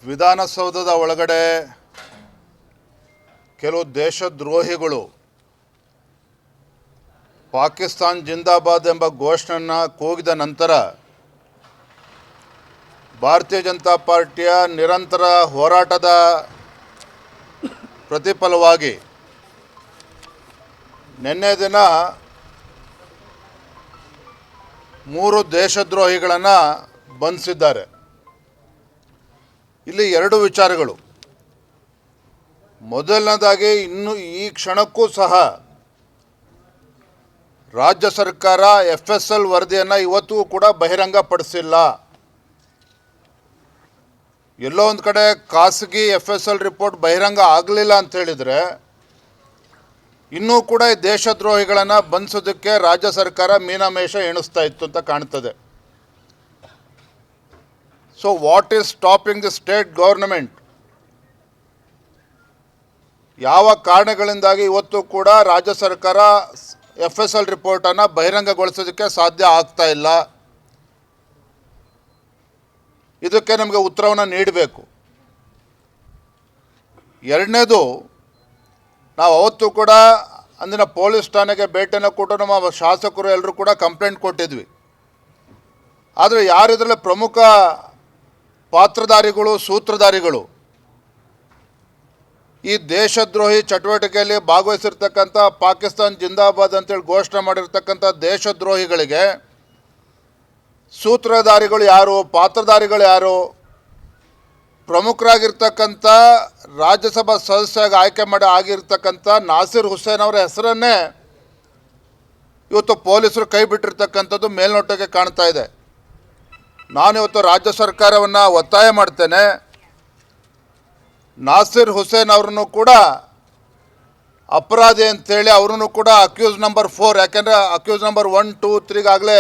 ವಿಧಾನಸೌಧದ ಒಳಗಡೆ ಕೆಲವು ದೇಶದ್ರೋಹಿಗಳು ಪಾಕಿಸ್ತಾನ್ ಜಿಂದಾಬಾದ್ ಎಂಬ ಘೋಷಣೆಯನ್ನು ಕೂಗಿದ ನಂತರ ಭಾರತೀಯ ಜನತಾ ಪಾರ್ಟಿಯ ನಿರಂತರ ಹೋರಾಟದ ಪ್ರತಿಫಲವಾಗಿ ನಿನ್ನೆ ದಿನ 3 ದೇಶದ್ರೋಹಿಗಳನ್ನು ಬಂಧಿಸಿದ್ದಾರೆ. ಇಲ್ಲಿ 2 ವಿಚಾರಗಳು. ಮೊದಲನೇದಾಗಿ, ಇನ್ನು ಈ ಕ್ಷಣಕ್ಕೂ ಸಹ ರಾಜ್ಯ ಸರ್ಕಾರ FSL ವರದಿಯನ್ನು ಇವತ್ತೂ ಕೂಡ ಬಹಿರಂಗಪಡಿಸಿಲ್ಲ. ಎಲ್ಲೋ ಒಂದು ಕಡೆ ಖಾಸಗಿ FSL ರಿಪೋರ್ಟ್ ಬಹಿರಂಗ ಆಗಲಿಲ್ಲ ಅಂತ ಹೇಳಿದರೆ ಇನ್ನೂ ಕೂಡ ಈ ದೇಶದ್ರೋಹಿಗಳನ್ನು ಬಂಧಿಸೋದಕ್ಕೆ ರಾಜ್ಯ ಸರ್ಕಾರ ಮೀನಮೇಷ ಎಣಿಸ್ತಾ ಇತ್ತು ಅಂತ ಕಾಣ್ತದೆ. So what is stopping the state government? ಯಾವ ಕಾರಣಗಳಿಂದಾಗಿ ಇವತ್ತು ಕೂಡ ರಾಜ್ಯ ಸರ್ಕಾರ FSL ರಿಪೋರ್ಟನ್ನು ಬಹಿರಂಗಗೊಳಿಸೋದಕ್ಕೆ ಸಾಧ್ಯ ಆಗ್ತಾ ಇಲ್ಲ? ಇದಕ್ಕೆ ನಮಗೆ ಉತ್ತರವನ್ನು ನೀಡಬೇಕು. ಎರಡನೇದು, ನಾವು ಅವತ್ತು ಕೂಡ ಅಂದಿನ ಪೊಲೀಸ್ ಠಾಣೆಗೆ ಭೇಟಿಯನ್ನು ಕೊಟ್ಟು ನಮ್ಮ ಶಾಸಕರು ಎಲ್ಲರೂ ಕೂಡ ಕಂಪ್ಲೇಂಟ್ ಕೊಟ್ಟಿದ್ವಿ. ಆದರೆ ಯಾರಿದ್ರಲ್ಲಿ ಪ್ರಮುಖ ಪಾತ್ರಧಾರಿಗಳು, ಸೂತ್ರಧಾರಿಗಳು, ಈ ದೇಶದ್ರೋಹಿ ಚಟುವಟಿಕೆಯಲ್ಲಿ ಭಾಗವಹಿಸಿರ್ತಕ್ಕಂಥ ಪಾಕಿಸ್ತಾನ್ ಜಿಂದಾಬಾದ್ ಅಂತೇಳಿ ಘೋಷಣೆ ಮಾಡಿರ್ತಕ್ಕಂಥ ದೇಶದ್ರೋಹಿಗಳಿಗೆ ಸೂತ್ರಧಾರಿಗಳು ಯಾರು, ಪಾತ್ರಧಾರಿಗಳು ಯಾರು? ಪ್ರಮುಖರಾಗಿರ್ತಕ್ಕಂಥ ರಾಜ್ಯಸಭಾ ಸದಸ್ಯರಾಗಿ ಆಯ್ಕೆ ಆಗಿರ್ತಕ್ಕಂಥ ನಾಸಿರ್ ಹುಸೇನ್ ಅವರ ಹೆಸರನ್ನೇ ಇವತ್ತು ಪೊಲೀಸರು ಕೈ ಬಿಟ್ಟಿರ್ತಕ್ಕಂಥದ್ದು ಮೇಲ್ನೋಟಕ್ಕೆ ಕಾಣ್ತಾ ಇದೆ. ನಾನಿವತ್ತು ರಾಜ್ಯ ಸರ್ಕಾರವನ್ನು ಒತ್ತಾಯ ಮಾಡ್ತೇನೆ, ನಾಸಿರ್ ಹುಸೇನ್ ಅವ್ರನ್ನೂ ಕೂಡ ಅಪರಾಧಿ ಅಂಥೇಳಿ ಅವ್ರನ್ನೂ ಕೂಡ ಅಕ್ಯೂಸ್ ನಂಬರ್ 4, ಯಾಕೆಂದರೆ ಅಕ್ಯೂಸ್ ನಂಬರ್ 1, 2, 3ಗಾಗಲೇ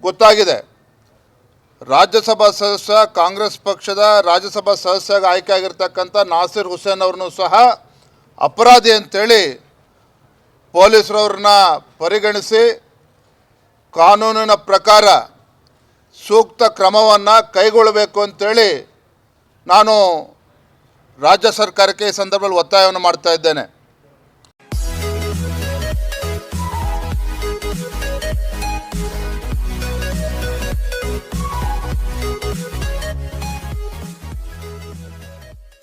ಗೊತ್ತಾಗಿದೆ. ರಾಜ್ಯಸಭಾ ಸದಸ್ಯ, ಕಾಂಗ್ರೆಸ್ ಪಕ್ಷದ ರಾಜ್ಯಸಭಾ ಸದಸ್ಯರಾಗಿ ಆಯ್ಕೆ ಆಗಿರ್ತಕ್ಕಂಥ ನಾಸಿರ್ ಹುಸೇನ್ ಅವ್ರನ್ನೂ ಸಹ ಅಪರಾಧಿ ಅಂಥೇಳಿ ಪೊಲೀಸರವ್ರನ್ನ ಪರಿಗಣಿಸಿ ಕಾನೂನಿನ ಪ್ರಕಾರ ಸೂಕ್ತ ಕ್ರಮವನ್ನು ಕೈಗೊಳ್ಳಬೇಕು ಅಂಥೇಳಿ ನಾನು ರಾಜ್ಯ ಸರ್ಕಾರಕ್ಕೆ ಈ ಸಂದರ್ಭದಲ್ಲಿ ಒತ್ತಾಯವನ್ನು ಮಾಡ್ತಾ ಇದ್ದೇನೆ.